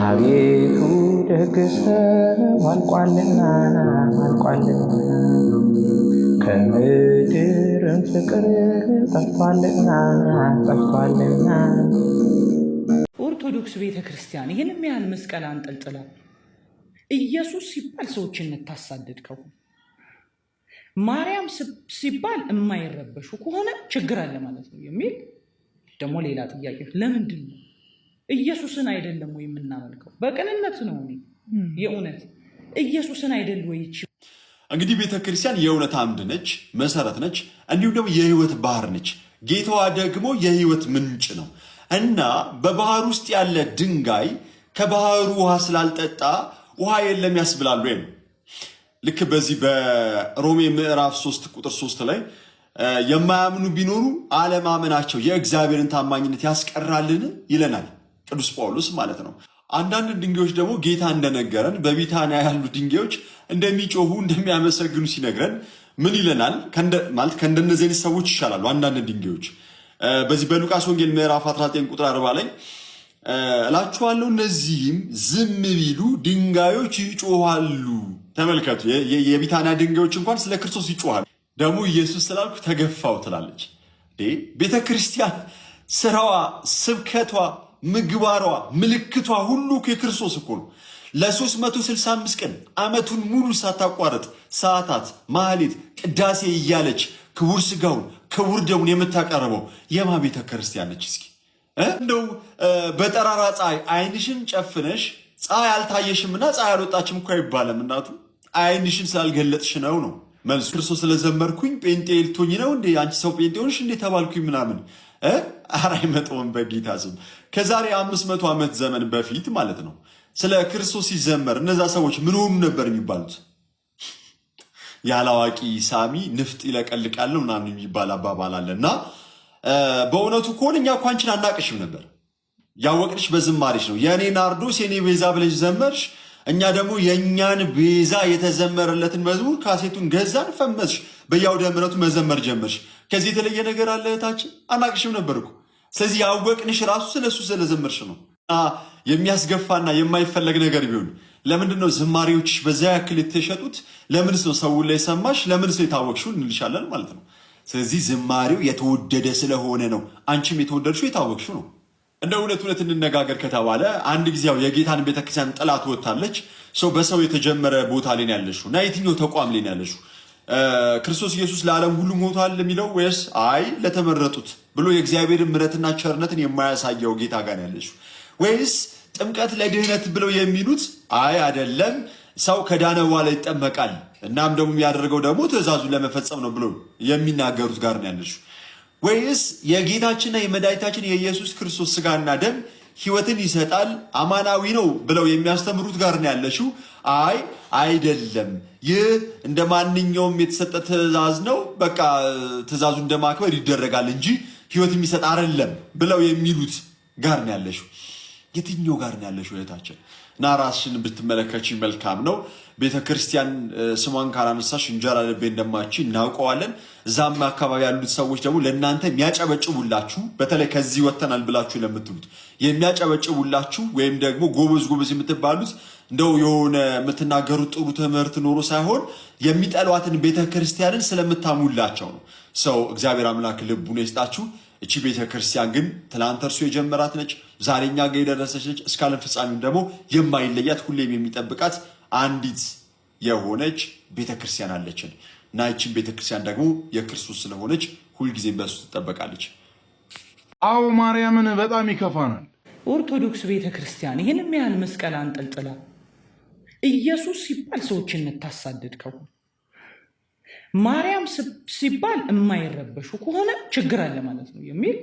አቤቱ ደግሰው አልቋልና ከምድርም ፍቅር ጠፍቷልና ኦርቶዶክስ ቤተክርስቲያን ይህን ያህል መስቀል አንጠልጥላ ኢየሱስ ሲባል ሰዎችን የምታሳድድ ከሆነ ማርያም ሲባል የማይረበሹ ከሆነ ችግር አለ ማለት ነው የሚል ደግሞ ሌላ ጥያቄ። ለምንድን ነው ኢየሱስን አይደለም ወይ የምናመልከው? በቅንነት ነው የእውነት ኢየሱስን አይደል ወይ? እንግዲህ ቤተክርስቲያን የእውነት አምድ ነች፣ መሰረት ነች፣ እንዲሁም ደግሞ የህይወት ባህር ነች። ጌታዋ ደግሞ የህይወት ምንጭ ነው እና በባህር ውስጥ ያለ ድንጋይ ከባህሩ ውሃ ስላልጠጣ ውሃ የለም ያስብላሉ ወይ? ልክ በዚህ በሮሜ ምዕራፍ 3 ቁጥር 3 ላይ የማያምኑ ቢኖሩ አለማመናቸው የእግዚአብሔርን ታማኝነት ያስቀራልን ይለናል ቅዱስ ጳውሎስ ማለት ነው። አንዳንድ ድንጋዮች ደግሞ ጌታ እንደነገረን በቢታንያ ያሉ ድንጋዮች እንደሚጮሁ እንደሚያመሰግኑ ሲነግረን ምን ይለናል? ማለት ከእንደነዚህ አይነት ሰዎች ይሻላሉ አንዳንድ ድንጋዮች። በዚህ በሉቃስ ወንጌል ምዕራፍ 19 ቁጥር 40 ላይ እላችኋለሁ እነዚህም ዝም ቢሉ ድንጋዮች ይጮሃሉ። ተመልከቱ፣ የቢታንያ ድንጋዮች እንኳን ስለ ክርስቶስ ይጮሃሉ። ደግሞ ኢየሱስ ስላልኩ ተገፋው ትላለች። ቤተ ክርስቲያን ስራዋ፣ ስብከቷ፣ ምግባሯ፣ ምልክቷ ሁሉ የክርስቶስ እኮ ነው። ለ365 ቀን ዓመቱን ሙሉ ሳታቋረጥ ሰዓታት፣ ማህሌት፣ ቅዳሴ እያለች ክቡር ስጋውን ክቡር ደሙን የምታቀርበው የማ ቤተ ክርስቲያን ነች? እስኪ እንደው በጠራራ ፀሐይ አይንሽን ጨፍነሽ ፀሐይ አልታየሽምና ፀሐይ አልወጣችም እኮ አይባልም። እናቱ አይንሽን ስላልገለጥሽ ነው መልሱ። ክርስቶስ ስለዘመርኩኝ ጴንጤ ልትሆኝ ነው እንዴ? አንቺ ሰው ጴንጤ ሆንሽ እንዴ ተባልኩኝ ምናምን ኧረ አይመጣውም በጌታ ስም። ከዛሬ 500 ዓመት ዘመን በፊት ማለት ነው ስለ ክርስቶስ ሲዘመር እነዛ ሰዎች ምን ሆኑ ነበር የሚባሉት? ያላዋቂ ሳሚ ንፍጥ ይለቀልቃል ምናምን የሚባል አባባል አለና በእውነቱ ከሆነ እኛ እኮ አንቺን አናቅሽም ነበር። ያወቅንሽ በዝማሬሽ ነው። የኔ ናርዶስ የኔ ቤዛ ብለሽ ዘመርሽ። እኛ ደግሞ የእኛን ቤዛ የተዘመረለትን መዝሙር ካሴቱን ገዛን፣ ፈመስሽ፣ በየአውደ ምሕረቱ መዘመር ጀመርሽ። ከዚህ የተለየ ነገር አለ እህታችን? አናቅሽም ነበር እኮ። ስለዚህ ያወቅንሽ ራሱ ስለሱ ስለዘመርሽ ነው። የሚያስገፋና የማይፈለግ ነገር ቢሆን ለምንድን ነው ዝማሬዎችሽ በዛ ያክል የተሸጡት? ለምንስ ነው ሰው ላይ ሰማሽ? ለምንስ ነው የታወቅሽው እንልሻለን ማለት ነው። ስለዚህ ዝማሬው የተወደደ ስለሆነ ነው። አንቺም የተወደድሽው የታወቅሽው ነው። እንደ እውነት እንነጋገር ከተባለ አንድ ጊዜው የጌታን ቤተክርስቲያን ጥላት ወጣለች። ሰው በሰው የተጀመረ ቦታ ላይ ያለሽው እና የትኛው ተቋም ላይ ያለሽው? ክርስቶስ ኢየሱስ ለዓለም ሁሉ ሞቷል የሚለው ወይስ አይ ለተመረጡት ብሎ የእግዚአብሔርን ምሕረትና ቸርነትን የማያሳየው ጌታ ጋር ያለሽው? ወይስ ጥምቀት ለድህነት ብለው የሚሉት አይ አይደለም ሰው ከዳነ በኋላ ይጠመቃል እናም ደግሞ የሚያደርገው ደግሞ ትእዛዙን ለመፈጸም ነው ብሎ የሚናገሩት ጋር ነው ያለሽው? ወይስ የጌታችንና የመድኃኒታችን የኢየሱስ ክርስቶስ ስጋና ደም ሕይወትን ይሰጣል አማናዊ ነው ብለው የሚያስተምሩት ጋር ነው ያለሽው? አይ አይደለም፣ ይህ እንደ ማንኛውም የተሰጠ ትእዛዝ ነው፣ በቃ ትእዛዙን እንደማክበር ይደረጋል እንጂ ሕይወት የሚሰጥ አይደለም ብለው የሚሉት ጋር ነው ያለሽው? የትኛው ጋር ነው ያለሽው እህታችን? እና ራስሽን ብትመለከቺ መልካም ነው። ቤተክርስቲያን ስሟን ካላነሳሽ እንጀራ ልቤ እንደማቺ እናውቀዋለን። እዛም አካባቢ ያሉት ሰዎች ደግሞ ለእናንተ የሚያጨበጭቡላችሁ፣ በተለይ ከዚህ ወተናል ብላችሁ ለምትሉት የሚያጨበጭቡላችሁ ወይም ደግሞ ጎበዝ የምትባሉት እንደው የሆነ የምትናገሩት ጥሩ ትምህርት ኖሮ ሳይሆን የሚጠሏትን ቤተክርስቲያንን ስለምታሙላቸው ነው። ሰው እግዚአብሔር አምላክ ልቡን ይስጣችሁ። እቺ ቤተክርስቲያን ግን ትናንት እርሱ የጀመራት ነች፣ ዛሬኛ ጋር የደረሰች ነች። እስከ ዓለም ፍጻሜም ደግሞ የማይለያት ሁሌም የሚጠብቃት አንዲት የሆነች ቤተክርስቲያን አለችን እና ይህችን ቤተክርስቲያን ደግሞ የክርስቶስ ስለሆነች ሁልጊዜም በእሱ ትጠበቃለች። አዎ ማርያምን በጣም ይከፋናል። ኦርቶዶክስ ቤተክርስቲያን ይህን ያህል መስቀል አንጠልጥላ ኢየሱስ ሲባል ሰዎችን የምታሳድድ ከሆነ ማርያም ሲባል የማይረበሹ ከሆነ ችግር አለ ማለት ነው የሚል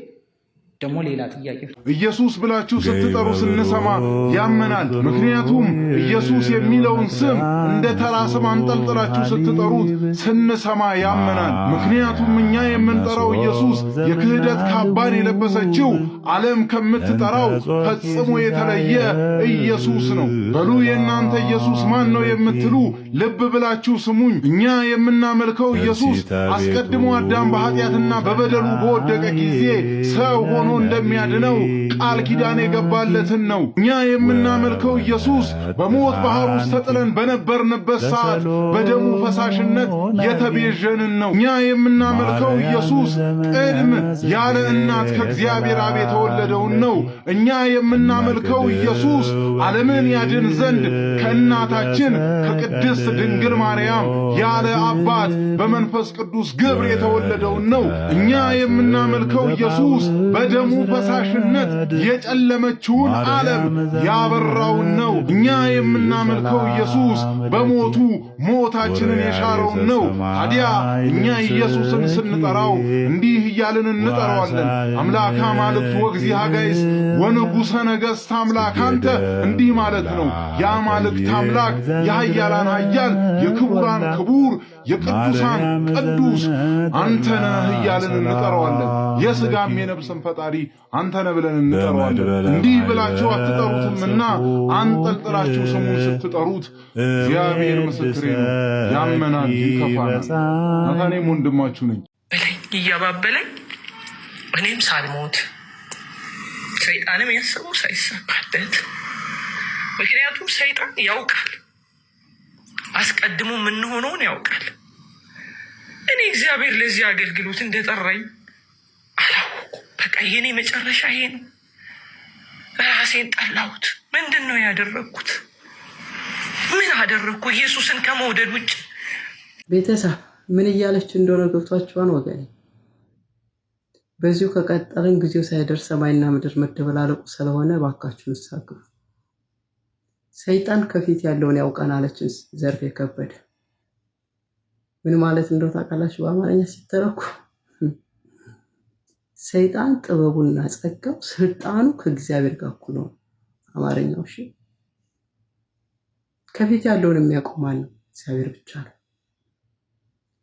ደግሞ ሌላ ጥያቄ። ኢየሱስ ብላችሁ ስትጠሩ ስንሰማ ያመናል። ምክንያቱም ኢየሱስ የሚለውን ስም እንደ ተራ ስም አንጠልጥላችሁ ስትጠሩት ስንሰማ ያመናል። ምክንያቱም እኛ የምንጠራው ኢየሱስ የክህደት ካባን የለበሰችው ዓለም ከምትጠራው ፈጽሞ የተለየ ኢየሱስ ነው። በሉ የእናንተ ኢየሱስ ማን ነው የምትሉ ልብ ብላችሁ ስሙኝ። እኛ የምናመልከው ኢየሱስ አስቀድሞ አዳም በኃጢአትና በበደሉ በወደቀ ጊዜ ሰው ሆኖ እንደሚያድነው ቃል ኪዳን የገባለትን ነው። እኛ የምናመልከው ኢየሱስ በሞት ባህር ውስጥ ተጥለን በነበርንበት ሰዓት በደሙ ፈሳሽነት የተቤዠንን ነው። እኛ የምናመልከው ኢየሱስ ቅድም ያለ እናት ከእግዚአብሔር አብ የተወለደውን ነው። እኛ የምናመልከው ኢየሱስ ዓለምን ያድን ዘንድ ከእናታችን ከቅድስት ድንግል ማርያም ያለ አባት በመንፈስ ቅዱስ ግብር የተወለደውን ነው። እኛ የምናመልከው ኢየሱስ በደሙ ፈሳሽነት የጨለመችውን ዓለም ያበራውን ነው። እኛ የምናመልከው ኢየሱስ በሞቱ ሞታችንን የሻረውን ነው። ታዲያ እኛ ኢየሱስን ስንጠራው እንዲህ እያልን እንጠራዋለን። አምላከ አማልክት ወእግዚእ ሀጋይስ ወንጉሠ ነገሥት አምላክ አንተ። እንዲህ ማለት ነው የአማልክት አምላክ የኃያላን ኃያል የክቡራን ክቡር የቅዱሳን ቅዱስ አንተ ነህ እያልን እንጠራዋለን። የሥጋም የነፍስም ፈጣሪ አንተ ነህ ብለን እንጠራዋለን። እንዲህ ብላችሁ አትጠሩትምና አንጠልጥላችሁ ስሙን ስትጠሩት እግዚአብሔር ምስክሬ ነው፣ ያመናል ይከፋናል። ናታኔም ወንድማችሁ ነኝ በለኝ እያባበለኝ እኔም ሳልሞት ሰይጣንም ያሰበው ሳይሳካለት፣ ምክንያቱም ሰይጣን ያውቃል፣ አስቀድሞ የምንሆነውን ያውቃል። እኔ እግዚአብሔር ለዚህ አገልግሎት እንደጠራኝ አላወኩም። በቃ የኔ መጨረሻ ይሄ ነው። ራሴን ጠላሁት። ምንድን ነው ያደረግኩት? ምን አደረግኩ? ኢየሱስን ከመውደድ ውጭ። ቤተሰብ ምን እያለች እንደሆነ ገብቷችኋል ወገኔ? በዚሁ ከቀጠልን ጊዜው ሳይደርስ ሰማይና ምድር መደበላለቁ ስለሆነ ባካችሁ ንሳግሩ። ሰይጣን ከፊት ያለውን ያውቃል አለችን ዘርፌ ከበደ። ምን ማለት እንደው ታውቃላችሁ? በአማርኛ ሲተረኩ ሰይጣን ጥበቡና ጸጋው ስልጣኑ ከእግዚአብሔር ጋር እኩል ነው። አማርኛው እሺ። ከፊት ያለውን የሚያውቀው ማን ነው? እግዚአብሔር ብቻ ነው።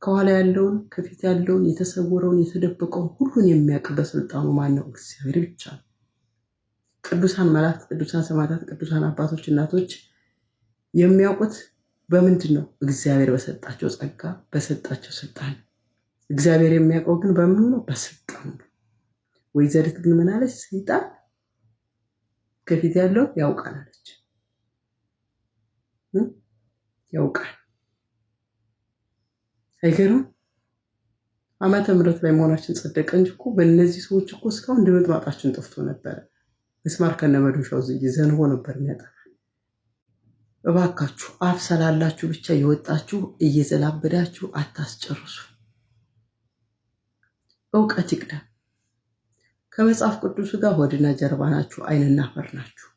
ከኋላ ያለውን ከፊት ያለውን የተሰወረውን የተደበቀውን ሁሉን የሚያውቅ በስልጣኑ ማን ነው? እግዚአብሔር ብቻ ነው። ቅዱሳን መላእክት፣ ቅዱሳን ሰማዕታት፣ ቅዱሳን አባቶች፣ እናቶች የሚያውቁት በምንድን ነው? እግዚአብሔር በሰጣቸው ጸጋ በሰጣቸው ስልጣን። እግዚአብሔር የሚያውቀው ግን በምን ነው? በስልጣኑ ነው። ወይዘሪት ግን ምን አለች? ሰይጣን ከፊት ያለው ያውቃል አለች። ያውቃል። አይገርም? ዓመተ ምሕረት ላይ መሆናችን ጸደቀ እንጂ እኮ በእነዚህ ሰዎች እኮ እስካሁን ድምጥ ማጣችን ጠፍቶ ነበረ። ምስማር ከነመዶሻው ዘንቦ ነበር የሚያጠፋ። እባካችሁ አፍ ስላላችሁ ብቻ የወጣችሁ እየዘላበዳችሁ አታስጨርሱ። እውቀት ይቅደም። ከመጽሐፍ ቅዱስ ጋር ሆድና ጀርባ ናችሁ፣ ዓይንና አፈር ናችሁ።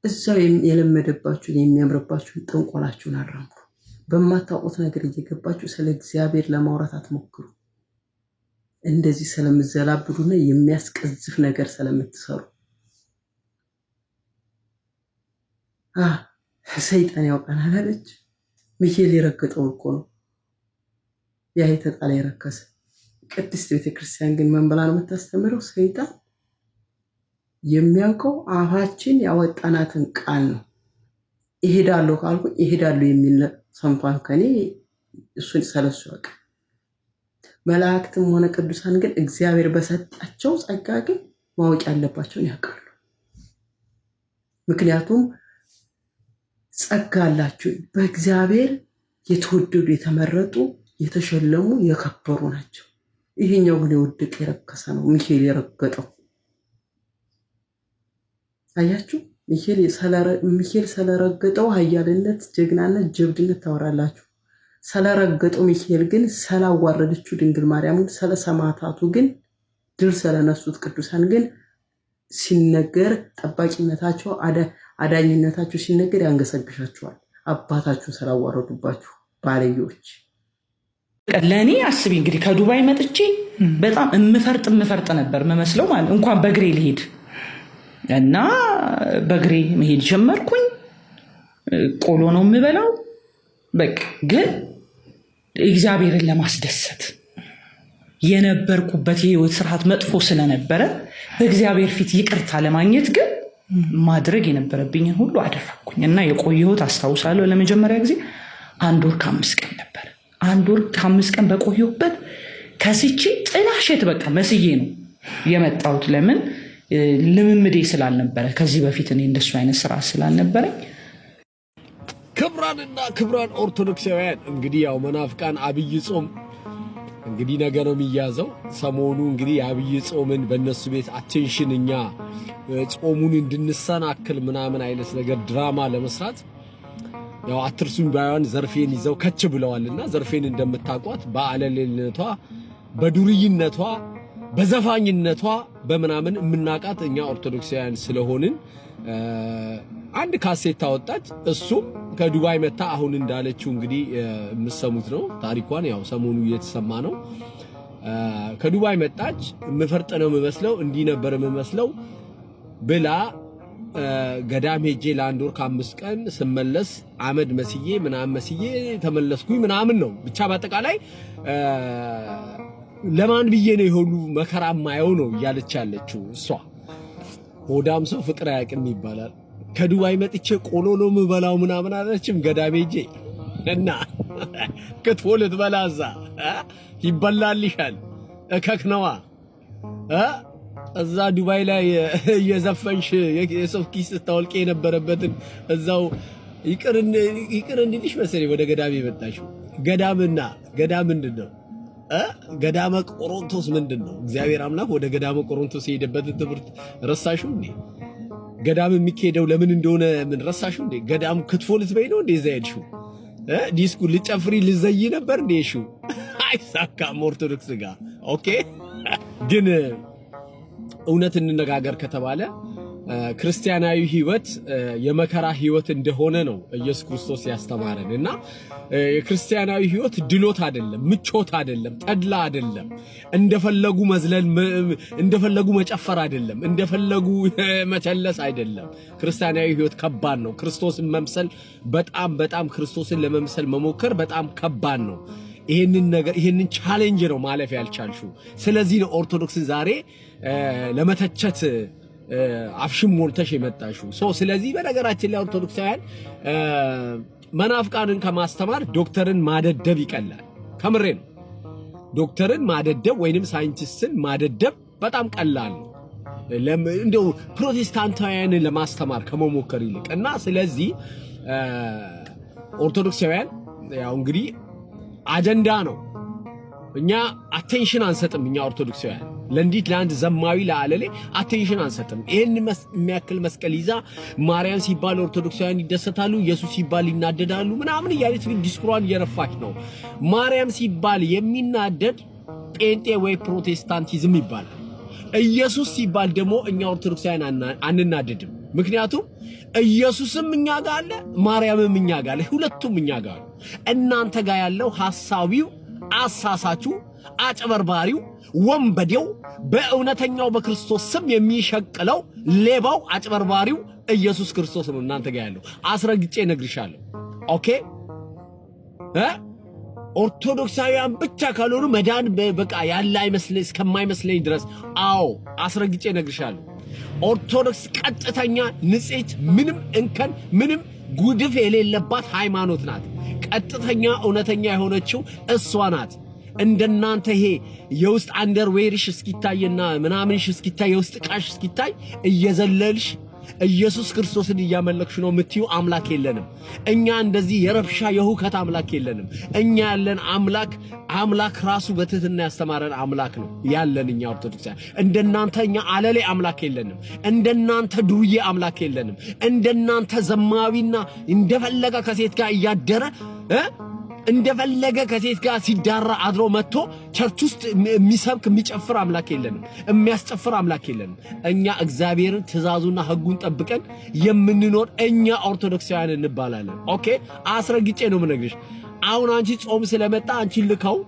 እዛው የለመደባችሁን የሚያምርባችሁን ጥንቆላችሁን አራምዱ። በማታውቁት ነገር እየገባችሁ ስለ እግዚአብሔር ለማውራት አትሞክሩ። እንደዚህ ስለምዘላብዱና የሚያስቀዝፍ ነገር ስለምትሰሩ ሰይጣን ያውቃናል አለች። ሚካኤል የረገጠው እኮ ነው ያ የተጣለ የረከሰ። ቅድስት ቤተክርስቲያን ግን ምን ብላ ነው የምታስተምረው? ሰይጣን የሚያውቀው አፋችን ያወጣናትን ቃል ነው። ይሄዳለሁ ካልኩ ይሄዳለሁ የሚል ሰምቷል ከኔ እሱን ሰለሱ ያውቃ። መላእክትም ሆነ ቅዱሳን ግን እግዚአብሔር በሰጣቸው ጸጋ ግን ማወቅ ያለባቸውን ያውቃሉ። ምክንያቱም ጸጋ አላቸው። በእግዚአብሔር የተወደዱ የተመረጡ የተሸለሙ የከበሩ ናቸው። ይሄኛው ግን የወደቀ የረከሰ ነው። ሚካኤል የረገጠው አያችሁ። ሚካኤል ስለረገጠው ኃያልነት፣ ጀግናነት፣ ጀብድነት ታወራላችሁ። ስለረገጠው ሚካኤል ግን ስላዋረደችው ድንግል ማርያምን፣ ስለ ሰማዕታቱ ግን ድል ስለነሱት ቅዱሳን ግን ሲነገር ጠባቂነታቸው አዳኝነታቸው ሲነገር ያንገሰግሻቸዋል። አባታችሁን ስላዋረዱባችሁ ባለዮች። ለእኔ አስቢ እንግዲህ ከዱባይ መጥቼ በጣም እምፈርጥ ነበር መመስለው ማለት እንኳን በእግሬ ልሄድ እና በእግሬ መሄድ ጀመርኩኝ። ቆሎ ነው የምበላው። በቃ ግን እግዚአብሔርን ለማስደሰት የነበርኩበት የህይወት ስርዓት መጥፎ ስለነበረ በእግዚአብሔር ፊት ይቅርታ ለማግኘት ግን ማድረግ የነበረብኝን ሁሉ አደረኩኝ እና የቆየሁት አስታውሳለሁ። ለመጀመሪያ ጊዜ 1 ወር ከ5 ቀን ነበር። 1 ወር ከ5 ቀን በቆየሁበት ከስቼ ጥላሸት በቃ መስዬ ነው የመጣሁት። ለምን ልምምዴ ስላልነበረ፣ ከዚህ በፊት እኔ እንደሱ አይነት ስራ ስላልነበረኝ። ክብራንና ክብራን ኦርቶዶክሳውያን እንግዲህ ያው መናፍቃን አብይ ጾም እንግዲህ ነገ ነው የሚያዘው። ሰሞኑ እንግዲህ አብይ ጾምን በእነሱ ቤት አቴንሽን እኛ ጾሙን እንድንሰናክል ምናምን አይነት ነገር ድራማ ለመስራት ያው አትርሱኝ ባይዋን ዘርፌን ይዘው ከች ብለዋልና ዘርፌን እንደምታቋት በአለሌልነቷ በዱርይነቷ በዘፋኝነቷ በመናምን የምናቃት እኛ ኦርቶዶክሳውያን ስለሆንን አንድ ካሴት ታወጣች። እሱም ከዱባይ መታ አሁን እንዳለችው እንግዲህ የምሰሙት ነው ታሪኳን። ያው ሰሞኑ እየተሰማ ነው። ከዱባይ መጣች። ምፈርጥ ነው የምመስለው እንዲህ ነበር የምመስለው ብላ ገዳም ሄጄ ለ1 ወር ከ5 ቀን ስመለስ አመድ መስዬ ምናምን መስዬ ተመለስኩኝ ምናምን ነው። ብቻ በአጠቃላይ ለማን ብዬ ነው የሁሉ መከራ ማየው ነው እያለች ያለችው እሷ። ሆዳም ሰው ፍቅር አያውቅም ይባላል። ከዱባይ መጥቼ ቆሎ ነው የምበላው ምናምን አለችም። ገዳም ሄጄ እና ክትፎ ልትበላ እዛ ይበላልሻል እከክ ነዋ እዛ ዱባይ ላይ የዘፈንሽ የሰው ኪስ ታወልቄ የነበረበትን እዛው ይቅር እንዲልሽ መሰለኝ ወደ ገዳም የመጣሽው። ገዳምና ገዳም ምንድነው? ገዳመ ቆሮንቶስ ምንድነው? እግዚአብሔር አምላክ ወደ ገዳመ ቆሮንቶስ የሄደበትን ትምህርት ረሳሽው እንዴ? ገዳም የሚካሄደው ለምን እንደሆነ ምን ረሳሽው እንዴ? ገዳም ክትፎ ልትበይ ነው እንዴ? እዛ ሄድሽው? ዲስኩ ልጨፍሪ ልዘይ ነበር እንዴ? እሺ አይሳካም ኦርቶዶክስ ጋር ኦኬ። ግን እውነት እንነጋገር ከተባለ ክርስቲያናዊ ህይወት የመከራ ህይወት እንደሆነ ነው ኢየሱስ ክርስቶስ ያስተማረን። እና የክርስቲያናዊ ህይወት ድሎት አይደለም፣ ምቾት አይደለም፣ ተድላ አይደለም፣ እንደፈለጉ መዝለል እንደፈለጉ መጨፈር አይደለም፣ እንደፈለጉ መቸለስ አይደለም። ክርስቲያናዊ ህይወት ከባድ ነው። ክርስቶስን መምሰል በጣም ክርስቶስን ለመምሰል መሞከር በጣም ከባድ ነው። ይሄንን ቻሌንጅ ነው ማለፍ ያልቻልሽው። ስለዚህ ነው ኦርቶዶክስን ዛሬ ለመተቸት አፍሽም ሞልተሽ የመጣሽው። ስለዚህ በነገራችን ላይ ኦርቶዶክሳውያን መናፍቃንን ከማስተማር ዶክተርን ማደደብ ይቀላል። ከምሬ ነው። ዶክተርን ማደደብ ወይንም ሳይንቲስትን ማደደብ በጣም ቀላል ነው፣ እንደው ፕሮቴስታንታውያንን ለማስተማር ከመሞከር ይልቅ። እና ስለዚህ ኦርቶዶክሳውያን ያው እንግዲህ አጀንዳ ነው። እኛ አቴንሽን አንሰጥም። እኛ ኦርቶዶክሳውያን ለእንዲት ለአንድ ዘማዊ ለአለሌ አቴንሽን አንሰጥም። ይህን የሚያክል መስቀል ይዛ ማርያም ሲባል ኦርቶዶክሳውያን ይደሰታሉ፣ ኢየሱስ ሲባል ይናደዳሉ ምናምን እያለች ዲስኩሯን እየረፋች ነው። ማርያም ሲባል የሚናደድ ጴንጤ ወይ ፕሮቴስታንቲዝም ይባላል። ኢየሱስ ሲባል ደግሞ እኛ ኦርቶዶክሳውያን አንናደድም። ምክንያቱም ኢየሱስም እኛ ጋር አለ፣ ማርያምም እኛ ጋር አለ፣ ሁለቱም እኛ ጋር አሉ። እናንተ ጋር ያለው ሐሳቢው፣ አሳሳቹ፣ አጭበርባሪው፣ ወንበዴው በእውነተኛው በክርስቶስ ስም የሚሸቅለው ሌባው፣ አጭበርባሪው ኢየሱስ ክርስቶስ ነው እናንተ ጋር ያለው። አስረግጬ ነግርሻለሁ። ኦኬ ኦርቶዶክሳውያን ብቻ ካልሆኑ መዳን በቃ ያለ አይመስልኝ እስከማይመስለኝ ድረስ አዎ አስረግጬ ነግርሻለሁ። ኦርቶዶክስ ቀጥተኛ ንጽሕት፣ ምንም እንከን ምንም ጉድፍ የሌለባት ሃይማኖት ናት። ቀጥተኛ እውነተኛ የሆነችው እሷ ናት። እንደናንተ ይሄ የውስጥ አንደርዌርሽ እስኪታይና ምናምንሽ እስኪታይ የውስጥ ቃሽ እስኪታይ እየዘለልሽ ኢየሱስ ክርስቶስን እያመለክሽ ነው የምትዩ አምላክ የለንም። እኛ እንደዚህ የረብሻ የሁከት አምላክ የለንም። እኛ ያለን አምላክ ራሱ በትህትና ያስተማረን አምላክ ነው ያለን። እኛ ኦርቶዶክሳውያን እንደናንተ እኛ አለሌ አምላክ የለንም። እንደናንተ ዱርዬ አምላክ የለንም። እንደናንተ ዘማዊና እንደፈለገ ከሴት ጋር እያደረ እንደፈለገ ከሴት ጋር ሲዳራ አድሮ መጥቶ ቸርች ውስጥ የሚሰብክ የሚጨፍር አምላክ የለንም። የሚያስጨፍር አምላክ የለንም። እኛ እግዚአብሔርን ትእዛዙና ሕጉን ጠብቀን የምንኖር እኛ ኦርቶዶክሳውያን እንባላለን። ኦኬ አስረግጬ ነው የምነግርሽ። አሁን አንቺ ጾም ስለመጣ አንቺ ልከው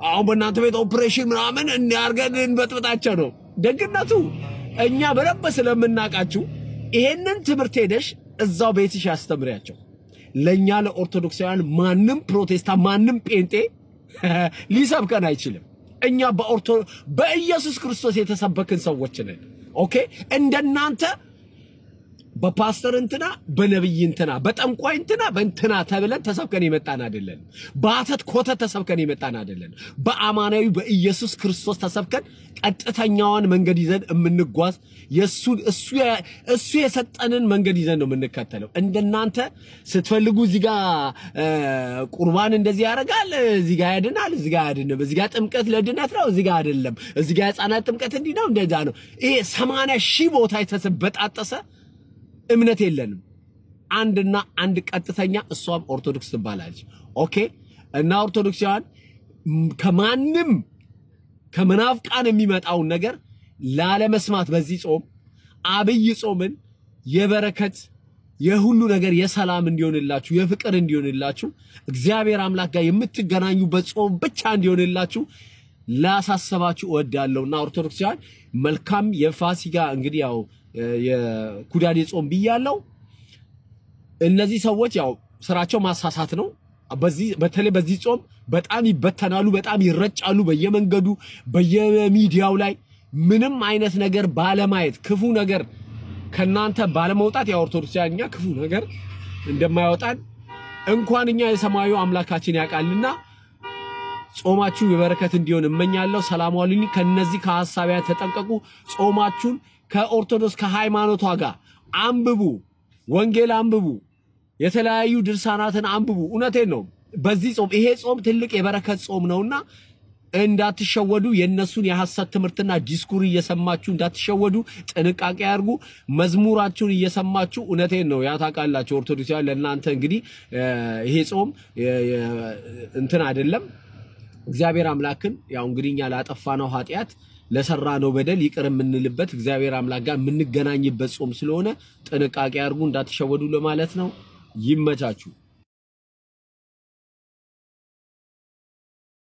አሁን በእናንተ ቤት ኦፕሬሽን ምናምን እንያርገን እንበጥብጣቸው ነው ደግነቱ። እኛ በደንብ ስለምናቃችሁ ይሄንን ትምህርት ሄደሽ እዛው ቤትሽ ያስተምሪያቸው። ለኛ ለኦርቶዶክሳውያን ማንም ፕሮቴስታንት ማንም ጴንጤ ሊሰብከን አይችልም። እኛ በኢየሱስ ክርስቶስ የተሰበክን ሰዎች ነን። ኦኬ እንደናንተ በፓስተር እንትና በነብይ እንትና በጠንቋይ እንትና በእንትና ተብለን ተሰብከን የመጣን አይደለም። በአተት ኮተት ተሰብከን የመጣን አይደለም። በአማናዊ በኢየሱስ ክርስቶስ ተሰብከን ቀጥተኛዋን መንገድ ይዘን የምንጓዝ እሱ የሰጠንን መንገድ ይዘን ነው የምንከተለው። እንደናንተ ስትፈልጉ እዚህ ጋር ቁርባን እንደዚህ ያደርጋል፣ እዚህ ጋር ያድናል፣ እዚህ ጋር ያድንም፣ እዚህ ጋር ጥምቀት ለድነት ነው፣ እዚህ ጋር አይደለም፣ እዚህ ጋር ሕፃናት ጥምቀት እንዲህ ነው እንደዛ ነው። ይሄ 80,000 ቦታ የተበጣጠሰ እምነት የለንም። አንድና አንድ ቀጥተኛ እሷም ኦርቶዶክስ ትባላለች። ኦኬ እና ኦርቶዶክሳውያን ከማንም ከመናፍቃን የሚመጣውን ነገር ላለመስማት በዚህ ጾም አብይ ጾምን የበረከት የሁሉ ነገር የሰላም እንዲሆንላችሁ የፍቅር እንዲሆንላችሁ እግዚአብሔር አምላክ ጋር የምትገናኙበት ጾም ብቻ እንዲሆንላችሁ ላሳሰባችሁ እወዳለሁና ኦርቶዶክሳውያን መልካም የፋሲካ እንግዲህ ያው የኩዳዴ ጾም ብያለው። እነዚህ ሰዎች ያው ስራቸው ማሳሳት ነው። በተለይ በዚህ ጾም በጣም ይበተናሉ፣ በጣም ይረጫሉ በየመንገዱ በየሚዲያው ላይ ምንም አይነት ነገር ባለማየት ክፉ ነገር ከናንተ ባለመውጣት ያው ኦርቶዶክሳውያን ክፉ ነገር እንደማይወጣን እንኳን እኛ የሰማዩ አምላካችን ያውቃልና ጾማችሁ የበረከት እንዲሆን እመኛለሁ። ሰላም ዋሉኝ። ከነዚህ ከሐሳቢያ ተጠንቀቁ። ጾማችሁን ከኦርቶዶክስ ከሃይማኖቷ ጋር አንብቡ፣ ወንጌል አንብቡ፣ የተለያዩ ድርሳናትን አንብቡ። እውነቴን ነው። በዚህ ጾም ይሄ ጾም ትልቅ የበረከት ጾም ነውና እንዳትሸወዱ። የነሱን የሐሰት ትምህርትና ዲስኩር እየሰማችሁ እንዳትሸወዱ ጥንቃቄ አድርጉ። መዝሙራችሁን እየሰማችሁ እውነቴን ነው ያታቃላችሁ ኦርቶዶክሳውያን ለእናንተ እንግዲህ ይሄ ጾም እንትን አይደለም። እግዚአብሔር አምላክን ያው እንግዲህ እኛ ላጠፋነው ኃጢአት ለሰራነው በደል ይቅር የምንልበት እግዚአብሔር አምላክ ጋር የምንገናኝበት ጾም ስለሆነ ጥንቃቄ አድርጉ እንዳትሸወዱ ለማለት ነው። ይመቻችሁ።